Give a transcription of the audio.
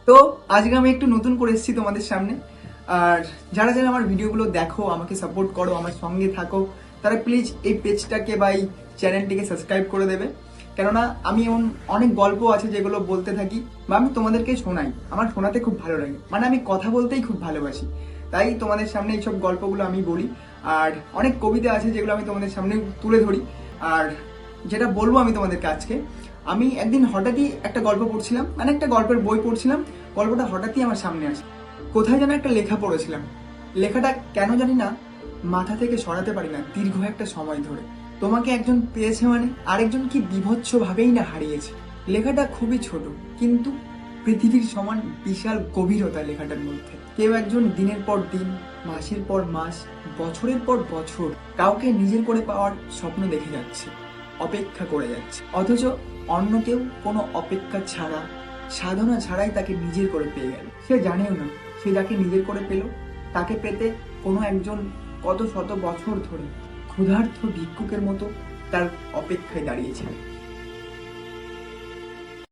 তো আজকে আমি একটু নতুন করে এসেছি তোমাদের সামনে। আর যারা যারা আমার ভিডিওগুলো দেখো, আমাকে সাপোর্ট করো, আমার সঙ্গে থাকো, তারা প্লিজ এই পেজটাকে বা এই চ্যানেলটিকে সাবস্ক্রাইব করে দেবে। কেননা আমি এমন অনেক গল্প আছে যেগুলো বলতে থাকি বা আমি তোমাদেরকে শোনাই, আমার শোনাতে খুব ভালো লাগে, মানে আমি কথা বলতেই খুব ভালোবাসি। তাই তোমাদের সামনে এইসব গল্পগুলো আমি বলি। আর অনেক কবিতা আছে যেগুলো আমি তোমাদের সামনে তুলে ধরি। আর যেটা বলবো আমি তোমাদেরকে আজকে, আমি একদিন হঠাৎই একটা গল্প পড়ছিলাম, মানে একটা গল্পের বই পড়ছিলাম। গল্পটা হঠাৎই আমার সামনে আসে। কোথায় যেন একটা লেখা পড়েছিলাম। লেখাটা কেন জানি না মাথা থেকে সরাতে পারি না দীর্ঘ একটা সময় ধরে। তোমাকে একজন পেয়েছে মানে আরেকজন কি বিভৎস ভাবেই না হারিয়েছে। লেখাটা খুবই ছোট, কিন্তু পৃথিবীর সমান বিশাল গভীরতা লেখাটার মধ্যে। কেউ একজন দিনের পর দিন, মাসের পর মাস, বছরের পর বছর কাউকে নিজের করে পাওয়ার স্বপ্ন দেখে যাচ্ছে, অপেক্ষা করে যাচ্ছে। অথচ অন্য কেউ কোনো অপেক্ষা ছাড়া, সাধনা ছাড়াই তাকে নিজের করে পেয়ে গেল। সে জানেও না সে যাকে নিজের করে পেল, তাকে পেতে কোনো একজন কত শত বছর ধরে ক্ষুধার্ত ভিক্ষুকের মতো তার অপেক্ষায় দাঁড়িয়েছিল।